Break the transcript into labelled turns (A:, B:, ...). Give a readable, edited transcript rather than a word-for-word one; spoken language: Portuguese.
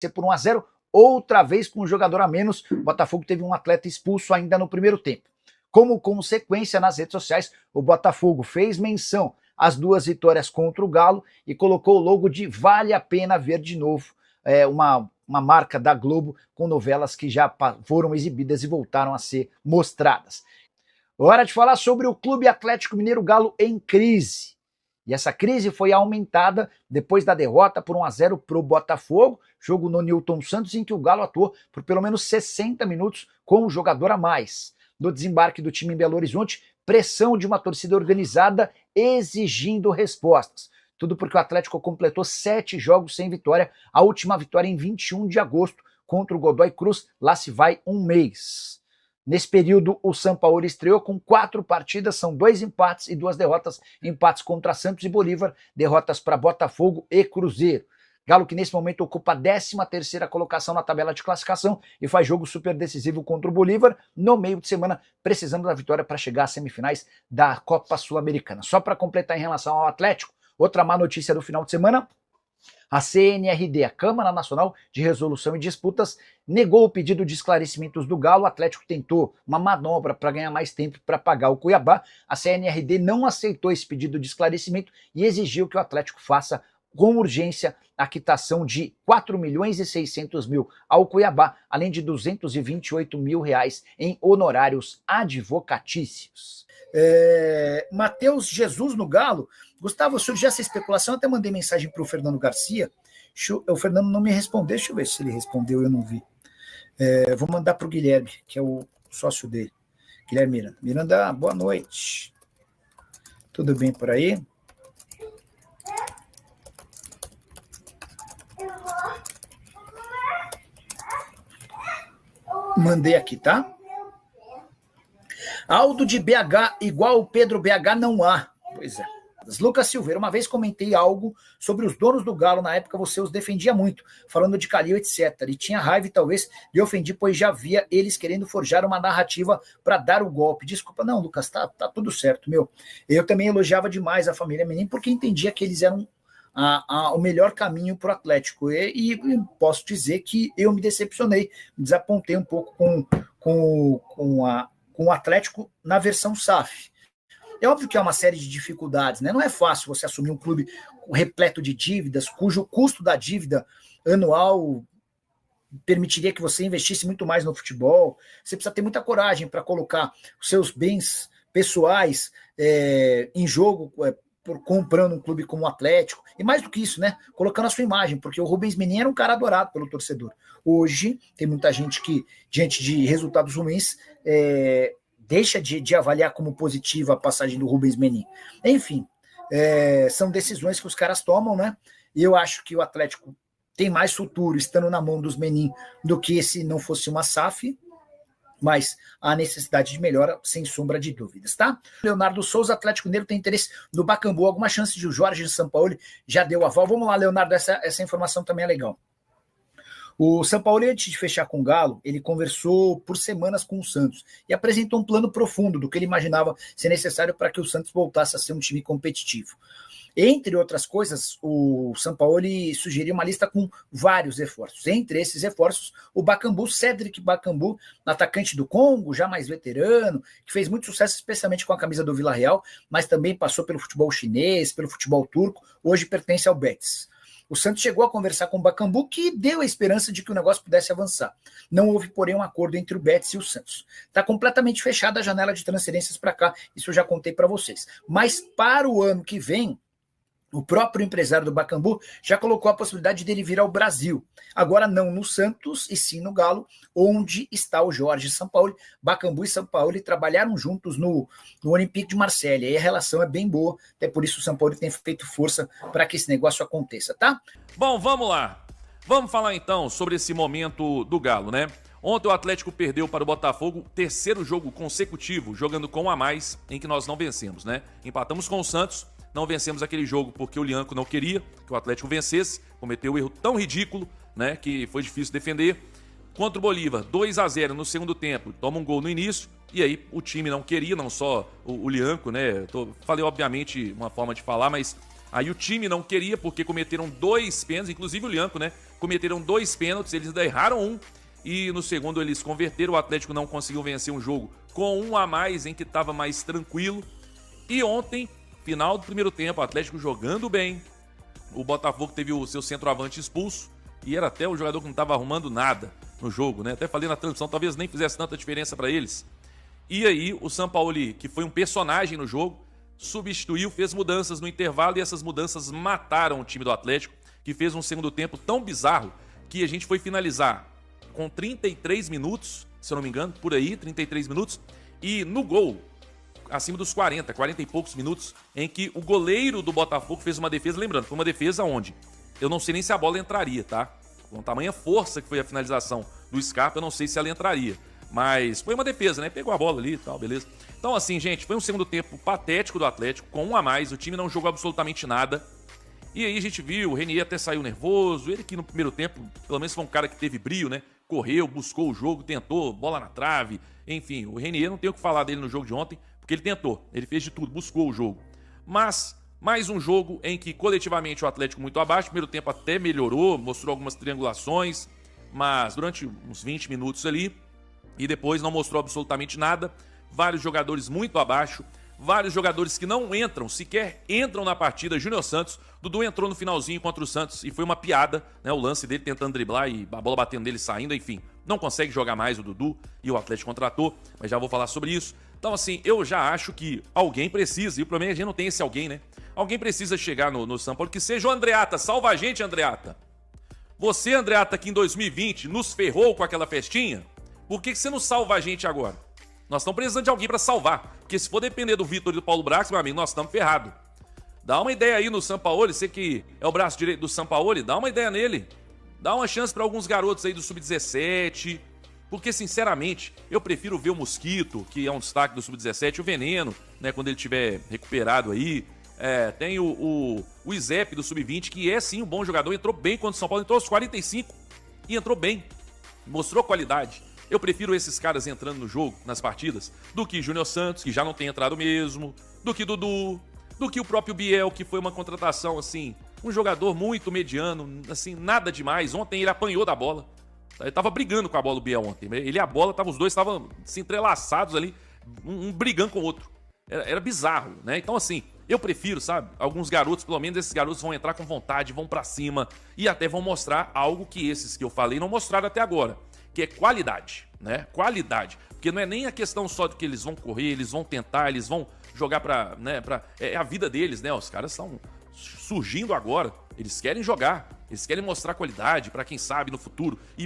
A: por 1-0, outra vez com um jogador a menos. O Botafogo teve um atleta expulso ainda no primeiro tempo. Como consequência, nas redes sociais, o Botafogo fez menção às 2 vitórias contra o Galo e colocou o logo de "Vale a Pena Ver de Novo", uma marca da Globo com novelas que já foram exibidas e voltaram a ser mostradas. Hora de falar sobre o Clube Atlético Mineiro Galo em crise. E essa crise foi aumentada depois da derrota por 1-0 para o Botafogo, jogo no Newton Santos, em que o Galo atuou por pelo menos 60 minutos com um jogador a mais. No desembarque do time em Belo Horizonte, pressão de uma torcida organizada exigindo respostas. Tudo porque o Atlético completou 7 jogos sem vitória, a última vitória em 21 de agosto contra o Godoy Cruz, lá se vai um mês. Nesse período, o Sampaoli estreou com 4 partidas, são 2 empates e 2 derrotas, empates contra Santos e Bolívar, derrotas para Botafogo e Cruzeiro. Galo que nesse momento ocupa a 13ª colocação na tabela de classificação e faz jogo super decisivo contra o Bolívar no meio de semana, precisando da vitória para chegar às semifinais da Copa Sul-Americana. Só para completar em relação ao Atlético, outra má notícia do final de semana: a CNRD, a Câmara Nacional de Resolução e Disputas, negou o pedido de esclarecimentos do Galo. O Atlético tentou uma manobra para ganhar mais tempo para pagar o Cuiabá. A CNRD não aceitou esse pedido de esclarecimento e exigiu que o Atlético faça com urgência a quitação de 4.600.000 ao Cuiabá, além de 228 mil reais em honorários advocatícios. Matheus Jesus no Galo. Gustavo, surgiu essa especulação, até mandei mensagem para o Fernando Garcia, o Fernando não me respondeu, deixa eu ver se ele respondeu, eu não vi. Vou mandar para o Guilherme, que é o sócio dele. Guilherme Miranda. Miranda, boa noite. Tudo bem por aí? Mandei aqui, tá? Aldo de BH igual o Pedro BH não há. Pois é. Lucas Silveira, uma vez comentei algo sobre os donos do Galo, na época você os defendia muito, falando de Calil, etc. E tinha raiva e talvez lhe ofendi, pois já via eles querendo forjar uma narrativa para dar o golpe. Desculpa, não, Lucas, tá tudo certo, meu. Eu também elogiava demais a família Menin, porque entendia que eles eram o melhor caminho para o Atlético. E posso dizer que eu me decepcionei, me desapontei um pouco com o Atlético na versão SAF. É óbvio que é uma série de dificuldades, né? Não é fácil você assumir um clube repleto de dívidas, cujo custo da dívida anual permitiria que você investisse muito mais no futebol. Você precisa ter muita coragem para colocar os seus bens pessoais em jogo, comprando um clube como o Atlético, e mais do que isso, né, colocando a sua imagem, porque o Rubens Menin era um cara adorado pelo torcedor. Hoje, tem muita gente que, diante de resultados ruins, deixa de avaliar como positiva a passagem do Rubens Menin. Enfim, são decisões que os caras tomam, né, e eu acho que o Atlético tem mais futuro estando na mão dos Menin do que se não fosse uma SAF, mas há necessidade de melhora, sem sombra de dúvidas, tá? Leonardo Souza, Atlético Mineiro tem interesse no Bacambu, alguma chance de o Jorge Sampaoli já deu aval? Vamos lá, Leonardo, essa informação também é legal. O Sampaoli, antes de fechar com o Galo, ele conversou por semanas com o Santos e apresentou um plano profundo do que ele imaginava ser necessário para que o Santos voltasse a ser um time competitivo. Entre outras coisas, o Sampaoli sugeriu uma lista com vários reforços. Entre esses reforços, o Bacambu, Cédric Bacambu, atacante do Congo, já mais veterano, que fez muito sucesso, especialmente com a camisa do Vila Real, mas também passou pelo futebol chinês, pelo futebol turco, hoje pertence ao Betis. O Santos chegou a conversar com o Bacambu, que deu a esperança de que o negócio pudesse avançar. Não houve, porém, um acordo entre o Betis e o Santos. Está completamente fechada a janela de transferências para cá, isso eu já contei para vocês. Mas para o ano que vem, o próprio empresário do Bacambu já colocou a possibilidade dele vir ao Brasil. Agora não no Santos, e sim no Galo, onde está o Jorge Sampaoli. Bacambu e Sampaoli trabalharam juntos no Olympique de Marselha, e a relação é bem boa, até por isso o Sampaoli tem feito força para que esse negócio aconteça, tá?
B: Bom, vamos lá. Vamos falar então sobre esse momento do Galo, né? Ontem o Atlético perdeu para o Botafogo, terceiro jogo consecutivo, jogando com um a mais, em que nós não vencemos, né? Empatamos com o Santos, não vencemos aquele jogo porque o Lianco não queria que o Atlético vencesse, cometeu um erro tão ridículo, né, que foi difícil defender. Contra o Bolívar, 2-0 no segundo tempo, toma um gol no início, e aí o time não queria, não só o Lianco, né, falei obviamente uma forma de falar, mas aí o time não queria porque cometeram 2 pênaltis, inclusive o Lianco, né, cometeram 2 pênaltis, eles erraram um, e no segundo eles converteram, o Atlético não conseguiu vencer um jogo com um a mais, em que estava mais tranquilo. E ontem, final do primeiro tempo, o Atlético jogando bem, o Botafogo teve o seu centroavante expulso, e era até o jogador que não estava arrumando nada no jogo, né? Até falei na transmissão, talvez nem fizesse tanta diferença para eles. E aí o Sampaoli, que foi um personagem no jogo, substituiu, fez mudanças no intervalo, e essas mudanças mataram o time do Atlético, que fez um segundo tempo tão bizarro que a gente foi finalizar com 33 minutos, se eu não me engano, por aí, 33 minutos, e no gol, acima dos 40 e poucos minutos, em que o goleiro do Botafogo fez uma defesa, lembrando, foi uma defesa onde eu não sei nem se a bola entraria, tá? Com tamanha força que foi a finalização do Scarpa, eu não sei se ela entraria. Mas foi uma defesa, né? Pegou a bola ali e tal, beleza. Então assim, gente, foi um segundo tempo patético do Atlético, com um a mais, o time não jogou absolutamente nada. E aí a gente viu, o Renier até saiu nervoso, ele que no primeiro tempo, pelo menos foi um cara que teve brio, né? Correu, buscou o jogo, tentou, bola na trave, enfim, o Renier não tem o que falar dele no jogo de ontem, porque ele tentou, ele fez de tudo, buscou o jogo. Mas mais um jogo em que coletivamente o Atlético muito abaixo, primeiro tempo até melhorou, mostrou algumas triangulações, mas durante uns 20 minutos ali, e depois não mostrou absolutamente nada, vários jogadores muito abaixo, vários jogadores que não entram, sequer entram na partida. Júnior Santos, Dudu entrou no finalzinho contra o Santos e foi uma piada, né? O lance dele tentando driblar e a bola batendo nele saindo, enfim. Não consegue jogar mais o Dudu e o Atlético contratou, mas já vou falar sobre isso. Então assim, eu já acho que alguém precisa, e o problema é que a gente não tem esse alguém, né? Alguém precisa chegar no São Paulo, que seja o Andreata, salva a gente, Andreata. Você, Andreata, que em 2020 nos ferrou com aquela festinha, por que você não salva a gente agora? Nós estamos precisando de alguém para salvar. Porque se for depender do Vitor e do Paulo Brax, meu amigo, nós estamos ferrados. Dá uma ideia aí no Sampaoli, você que é o braço direito do Sampaoli, dá uma ideia nele. Dá uma chance para alguns garotos aí do Sub-17. Porque, sinceramente, eu prefiro ver o Mosquito, que é um destaque do Sub-17, o Veneno, né, quando ele estiver recuperado aí. Tem o Izep do Sub-20, que é sim um bom jogador, entrou bem contra o São Paulo, entrou aos 45 e entrou bem. Mostrou qualidade. Eu prefiro esses caras entrando no jogo, nas partidas, do que Júnior Santos, que já não tem entrado mesmo, do que Dudu, do que o próprio Biel, que foi uma contratação, assim, um jogador muito mediano, assim, nada demais. Ontem ele apanhou da bola. Ele tava brigando com a bola, o Biel, ontem. Ele e a bola, os dois estavam se entrelaçados ali, um brigando com o outro. Era bizarro, né? Então, assim, eu prefiro, sabe, alguns garotos, pelo menos esses garotos vão entrar com vontade, vão pra cima e até vão mostrar algo que esses que eu falei não mostraram até agora, que é qualidade, né? Qualidade. Porque não é nem a questão só de que eles vão correr, eles vão tentar, eles vão jogar pra, né, é a vida deles, né? Os caras estão surgindo agora, eles querem jogar, eles querem mostrar qualidade pra quem sabe no futuro. E